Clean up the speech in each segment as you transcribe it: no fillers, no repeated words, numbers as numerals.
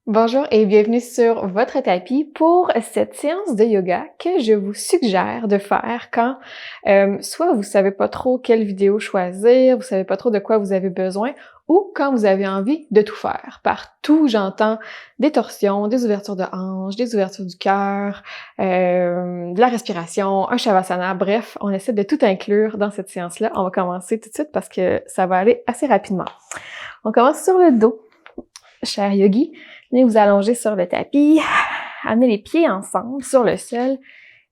Bonjour et bienvenue sur votre tapis pour cette séance de yoga que je vous suggère de faire quand soit vous savez pas trop quelle vidéo choisir, vous savez pas trop de quoi vous avez besoin, ou quand vous avez envie de tout faire. Partout, j'entends des torsions, des ouvertures de hanches, des ouvertures du cœur, de la respiration, un shavasana, bref, on essaie de tout inclure dans cette séance-là. On va commencer tout de suite parce que ça va aller assez rapidement. On commence sur le dos, cher yogi. Venez vous allonger sur le tapis, amenez les pieds ensemble sur le sol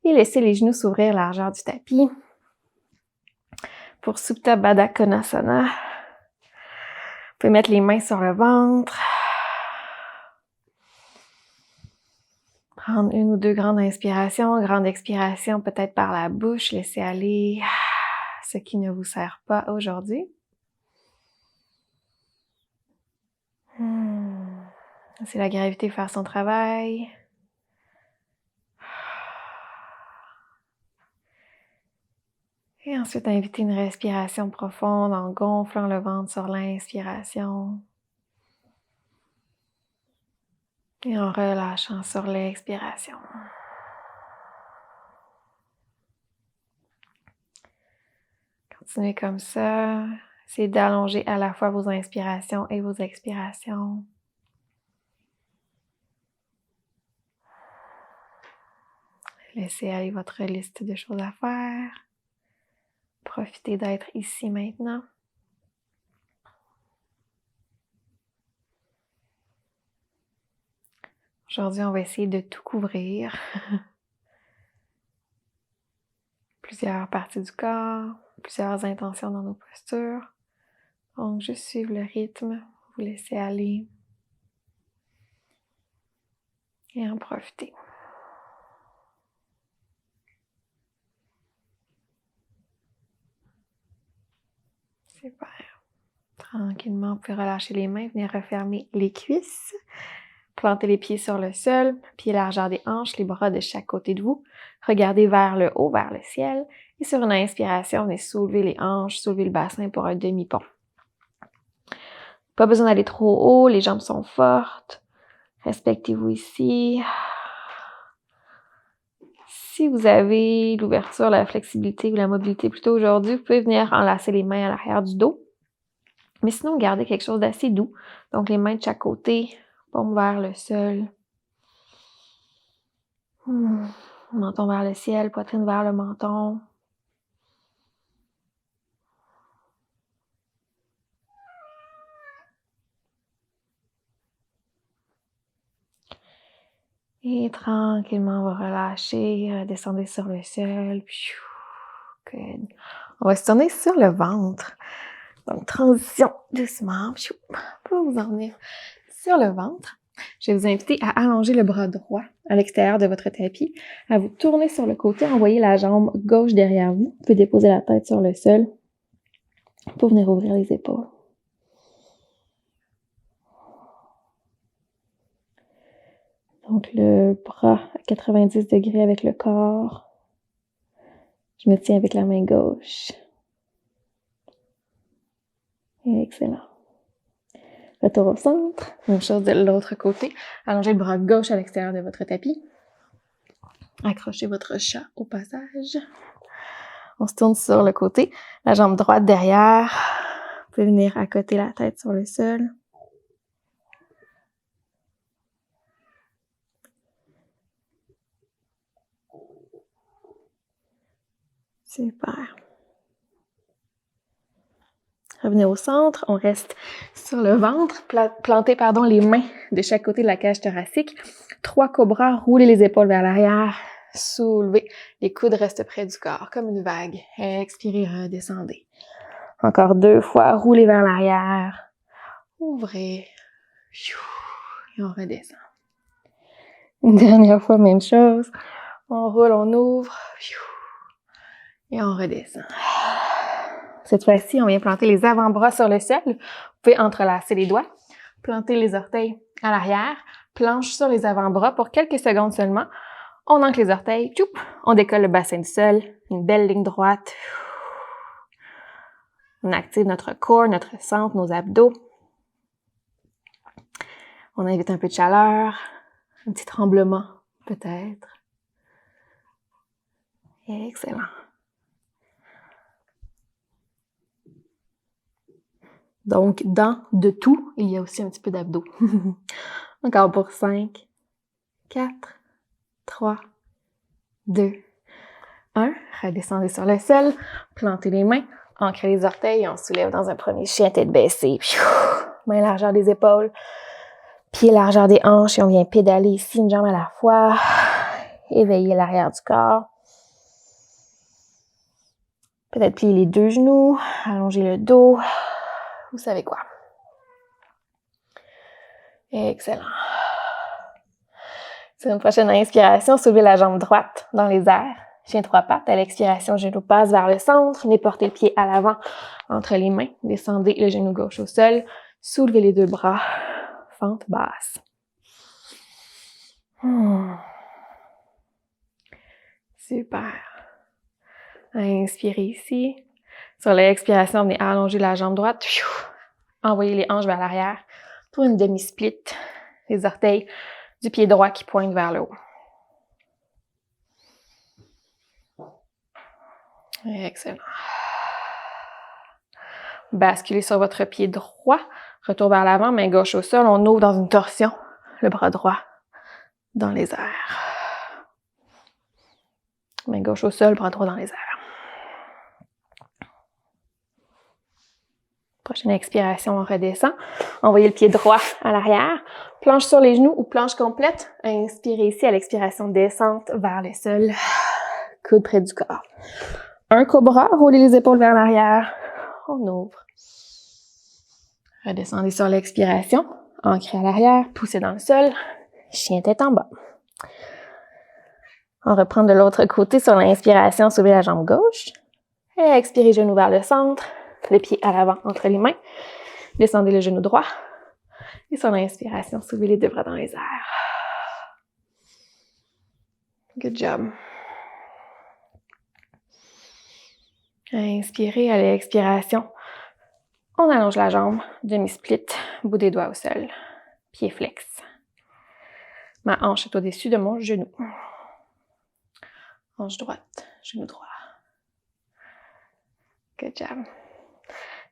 et laissez les genoux s'ouvrir largeur du tapis. Pour Supta Baddha Konasana, vous pouvez mettre les mains sur le ventre. Prendre une ou deux grandes inspirations, grande expiration peut-être par la bouche, laissez aller ce qui ne vous sert pas aujourd'hui. Laissez la gravité faire son travail. Et ensuite, invitez une respiration profonde en gonflant le ventre sur l'inspiration. Et en relâchant sur l'expiration. Continuez comme ça. Essayez d'allonger à la fois vos inspirations et vos expirations. Laissez aller votre liste de choses à faire. Profitez d'être ici maintenant. Aujourd'hui, on va essayer de tout couvrir. Plusieurs parties du corps, plusieurs intentions dans nos postures. Donc, juste suivre le rythme, vous laissez aller et en profiter. Super. Tranquillement, vous pouvez relâcher les mains, venir refermer les cuisses. Plantez les pieds sur le sol, pieds largeur des hanches, les bras de chaque côté de vous. Regardez vers le haut, vers le ciel. Et sur une inspiration, venez soulever les hanches, soulever le bassin pour un demi-pont. Pas besoin d'aller trop haut, les jambes sont fortes. Respectez-vous ici. Si vous avez l'ouverture, la flexibilité ou la mobilité plutôt aujourd'hui, vous pouvez venir enlacer les mains à l'arrière du dos. Mais sinon, gardez quelque chose d'assez doux. Donc, les mains de chaque côté, paume vers le sol. Menton vers le ciel, poitrine vers le menton. Et tranquillement, on va relâcher, descendez sur le sol. Good. On va se tourner sur le ventre. Donc, transition doucement. Pour vous en venir sur le ventre. Je vais vous inviter à allonger le bras droit à l'extérieur de votre tapis, à vous tourner sur le côté, envoyer la jambe gauche derrière vous. Vous pouvez déposer la tête sur le sol pour venir ouvrir les épaules. Donc, le bras à 90 degrés avec le corps. Je me tiens avec la main gauche. Excellent. Retour au centre. Même chose de l'autre côté. Allongez le bras gauche à l'extérieur de votre tapis. Accrochez votre chat au passage. On se tourne sur le côté. La jambe droite derrière. Vous pouvez venir accoter la tête sur le sol. Super. Revenez au centre. On reste sur le ventre. Plantez les mains de chaque côté de la cage thoracique. 3 cobras. Roulez les épaules vers l'arrière. Soulevez. Les coudes restent près du corps, comme une vague. Expirez, redescendez. Encore 2 fois. Roulez vers l'arrière. Ouvrez. Et on redescend. Une dernière fois, même chose. On roule, on ouvre. Et on redescend. Cette fois-ci, on vient planter les avant-bras sur le sol. Vous pouvez entrelacer les doigts. Planter les orteils à l'arrière. Planche sur les avant-bras pour quelques secondes seulement. On ancre les orteils. On décolle le bassin du sol. Une belle ligne droite. On active notre corps, notre centre, nos abdos. On invite un peu de chaleur, un petit tremblement peut-être. Excellent. Donc, dans de tout, il y a aussi un petit peu d'abdos. Encore pour 5, 4, 3, 2, 1. Redescendez sur le sol, plantez les mains, ancrez les orteils et on soulève dans un premier chien tête baissée. Main largeur des épaules, pied largeur des hanches et on vient pédaler ici une jambe à la fois. Éveillez l'arrière du corps. Peut-être plier les 2 genoux, allonger le dos. Vous savez quoi? Excellent. Sur une prochaine inspiration, soulevez la jambe droite dans les airs. Chien 3 pattes. À l'expiration, genou passe vers le centre. Venez porter le pied à l'avant entre les mains. Descendez le genou gauche au sol. Soulevez les 2 bras. Fente basse. Super. Inspirez ici. Sur l'expiration, venez allonger la jambe droite. Envoyez les hanches vers l'arrière pour une demi-split. Les orteils du pied droit qui pointent vers le haut. Excellent. Basculez sur votre pied droit. Retour vers l'avant, main gauche au sol. On ouvre dans une torsion. Le bras droit dans les airs. Main gauche au sol, bras droit dans les airs. Prochaine expiration, on redescend. Envoyez le pied droit à l'arrière. Planche sur les genoux ou planche complète. Inspirez ici à l'expiration, descente vers le sol. Coude près du corps. Un cobra, roulez les épaules vers l'arrière. On ouvre. Redescendez sur l'expiration. Ancrez à l'arrière, poussez dans le sol. Chien tête en bas. On reprend de l'autre côté sur l'inspiration, soulevez la jambe gauche. Et expirez, genou vers le centre. Le pied à l'avant entre les mains. Descendez le genou droit. Et sur l'inspiration, soulevez les 2 bras dans les airs. Good job. Inspirez, à l'expiration. On allonge la jambe, demi-split, bout des doigts au sol. Pied flex. Ma hanche est au-dessus de mon genou. Hanche droite, genou droit. Good job.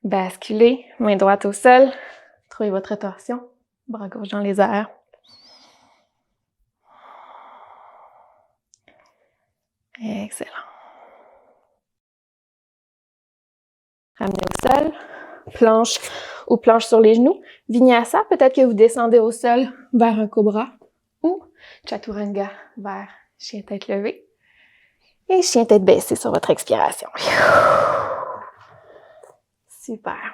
Basculez, main droite au sol. Trouvez votre torsion. Bras gauche dans les airs. Excellent. Ramenez au sol. Planche ou planche sur les genoux. Vinyasa, peut-être que vous descendez au sol vers un cobra. Ou chaturanga vers chien tête levée. Et chien tête baissée sur votre expiration. Super.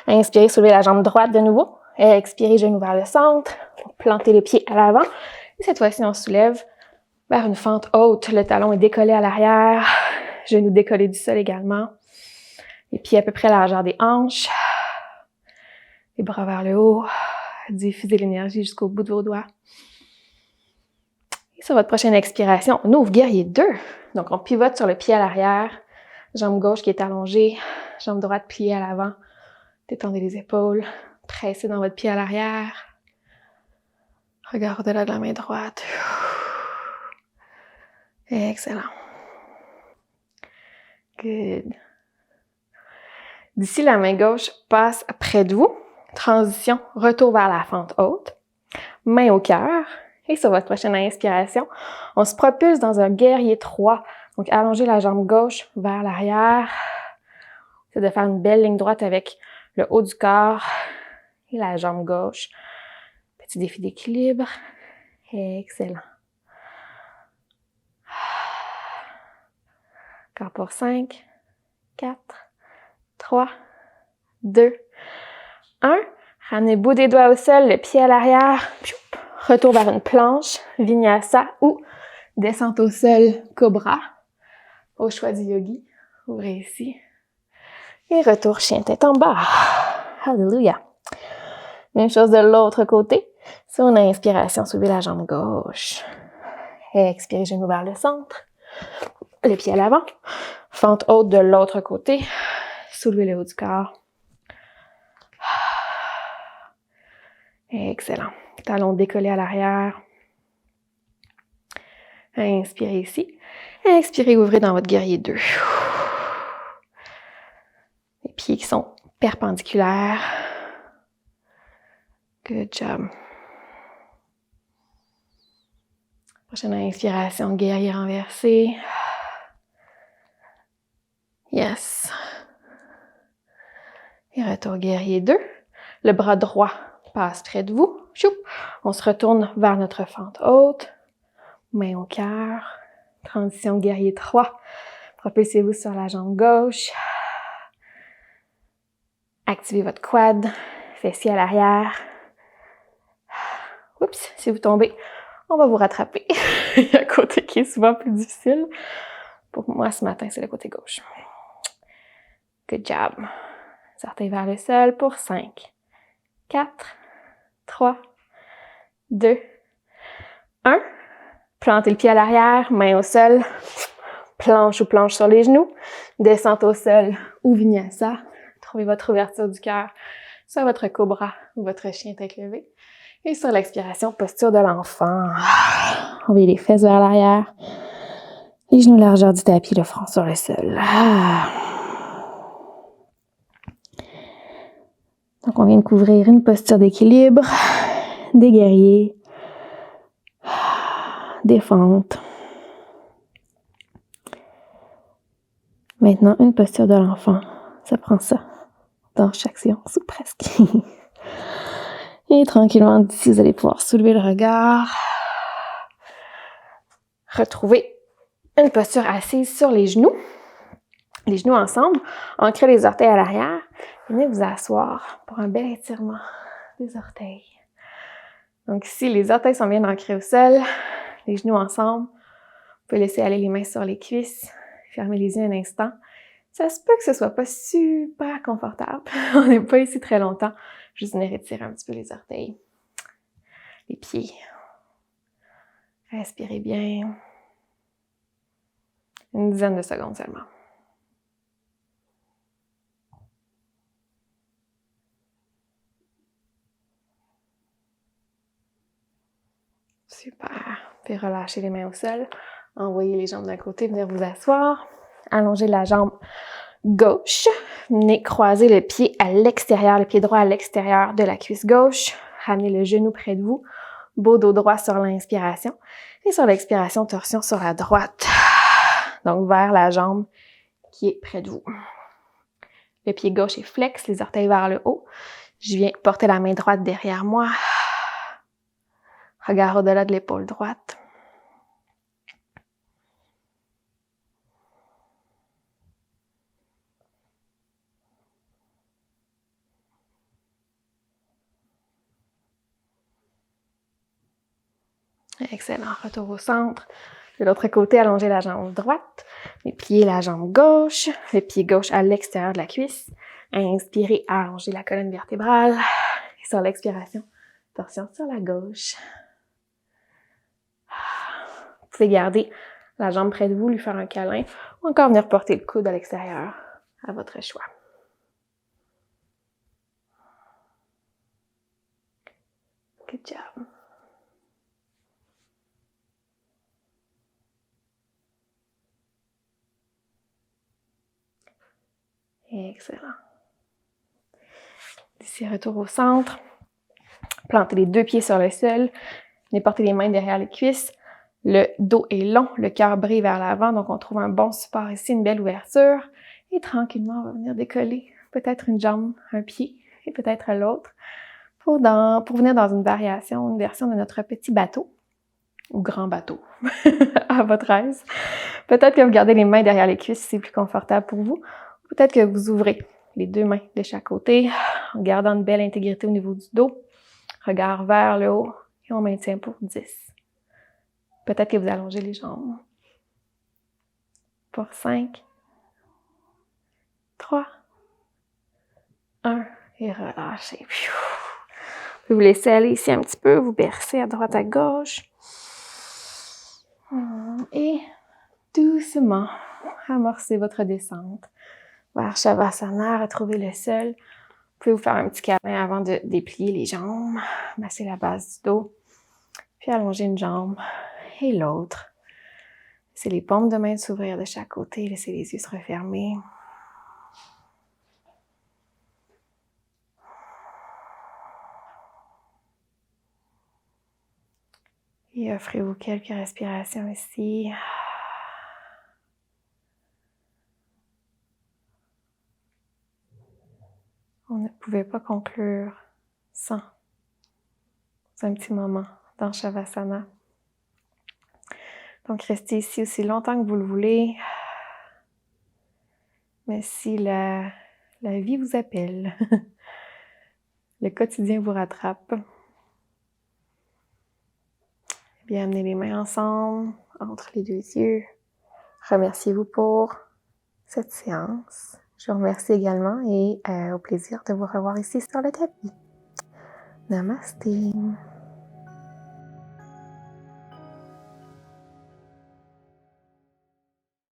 Inspirez, soulevez la jambe droite de nouveau. Expirez, genou vers le centre. Plantez le pied à l'avant. Et cette fois-ci, on soulève vers une fente haute. Le talon est décollé à l'arrière. Genou décollé du sol également. Les pieds à peu près à la largeur des hanches. Les bras vers le haut. Diffusez l'énergie jusqu'au bout de vos doigts. Et sur votre prochaine expiration, on ouvre guerrier 2. Donc, on pivote sur le pied à l'arrière. Jambe gauche qui est allongée. Jambe droite pliée à l'avant. Détendez les épaules. Pressez dans votre pied à l'arrière. Regard au-delà de la main droite. Excellent. Good. D'ici, la main gauche passe près de vous. Transition, retour vers la fente haute. Main au cœur. Et sur votre prochaine inspiration, on se propulse dans un guerrier 3. Donc, allongez la jambe gauche vers l'arrière. C'est de faire une belle ligne droite avec le haut du corps et la jambe gauche. Petit défi d'équilibre. Excellent. Encore pour 5, 4, 3, 2, 1. Ramenez le bout des doigts au sol, le pied à l'arrière. Retour vers une planche, vinyasa ou descente au sol, cobra. Au choix du yogi. Ouvrez ici. Et retour chien tête en bas. Alléluia. Même chose de l'autre côté. Sur une inspiration, soulevez la jambe gauche. Expirez, genou vers le centre. Le pied à l'avant. Fente haute de l'autre côté. Soulevez le haut du corps. Excellent. Talons décollés à l'arrière. Inspirez ici. Expirez, ouvrez dans votre guerrier 2. Les pieds qui sont perpendiculaires. Good job. Prochaine inspiration, guerrier renversé. Yes. Et retour guerrier 2. Le bras droit passe près de vous. Choup. On se retourne vers notre fente haute. Main au cœur. Transition guerrier 3. Propulsez-vous sur la jambe gauche. Activez votre quad. Fessier à l'arrière. Oups, si vous tombez, on va vous rattraper. Il y a un côté qui est souvent plus difficile. Pour moi, ce matin, c'est le côté gauche. Good job. Sortez vers le sol pour 5, 4, 3, 2, 1. Plantez le pied à l'arrière, main au sol. Planche ou planche sur les genoux. Descente au sol ou vinyasa. Trouvez votre ouverture du cœur sur votre cobra ou votre chien tête levée. Et sur l'expiration, posture de l'enfant. Envoyez les fesses vers l'arrière. Les genoux largeur du tapis, le front sur le sol. Donc, on vient de couvrir une posture d'équilibre, des guerriers, des fentes. Maintenant, une posture de l'enfant. Ça prend ça dans chaque séance, ou presque. Et tranquillement, d'ici, vous allez pouvoir soulever le regard. Retrouver une posture assise sur les genoux ensemble. Ancrez les orteils à l'arrière. Venez vous asseoir pour un bel étirement des orteils. Donc ici, les orteils sont bien ancrés au sol, les genoux ensemble. Vous pouvez laisser aller les mains sur les cuisses. Fermez les yeux un instant. Ça se peut que ce soit pas super confortable. On n'est pas ici très longtemps. Juste venir étirer un petit peu les orteils, les pieds. Respirez bien. Une dizaine de secondes seulement. Super. Puis relâchez les mains au sol. Envoyez les jambes d'un côté, venir vous asseoir. Allongez la jambe gauche. Venez croiser le pied à l'extérieur, le pied droit à l'extérieur de la cuisse gauche. Ramenez le genou près de vous. Beau dos droit sur l'inspiration. Et sur l'expiration, torsion sur la droite. Donc vers la jambe qui est près de vous. Le pied gauche est flex, les orteils vers le haut. Je viens porter la main droite derrière moi. Regard au-delà de l'épaule droite. Excellent. Retour au centre. De l'autre côté, allongez la jambe droite. Les pieds, la jambe gauche. Le pied gauche à l'extérieur de la cuisse. Inspirez, allongez la colonne vertébrale. Et sur l'expiration, torsion sur la gauche. Vous pouvez garder la jambe près de vous, lui faire un câlin, ou encore venir porter le coude à l'extérieur, à votre choix. Good job. Excellent. D'ici, retour au centre. Plantez les deux pieds sur le sol. Venez porter les mains derrière les cuisses. Le dos est long, le cœur brille vers l'avant, donc on trouve un bon support ici, une belle ouverture. Et tranquillement, on va venir décoller peut-être une jambe, un pied, et peut-être l'autre, pour venir dans une version de notre petit bateau, ou grand bateau, à votre aise. Peut-être que vous gardez les mains derrière les cuisses si c'est plus confortable pour vous. Peut-être que vous ouvrez les deux mains de chaque côté, en gardant une belle intégrité au niveau du dos. Regard vers le haut, et on maintient pour 10. Peut-être que vous allongez les jambes. Pour 5, 3, 1, et relâchez. Vous pouvez vous laisser aller ici un petit peu, vous bercer à droite à gauche. Et doucement, amorcez votre descente vers Shavasana, retrouvez le sol pouvez vous faire un petit câlin avant de déplier les jambes, masser la base du dos, puis allonger une jambe et l'autre. Laissez les paumes de main s'ouvrir de chaque côté, laissez les yeux se refermer. Et offrez-vous quelques respirations ici. On ne pouvait pas conclure sans un petit moment dans Shavasana. Donc, restez ici aussi longtemps que vous le voulez. Mais si la vie vous appelle, le quotidien vous rattrape, eh bien, amenez les mains ensemble, entre les deux yeux. Remerciez-vous pour cette séance. Je vous remercie également et au plaisir de vous revoir ici sur le tapis. Namasté.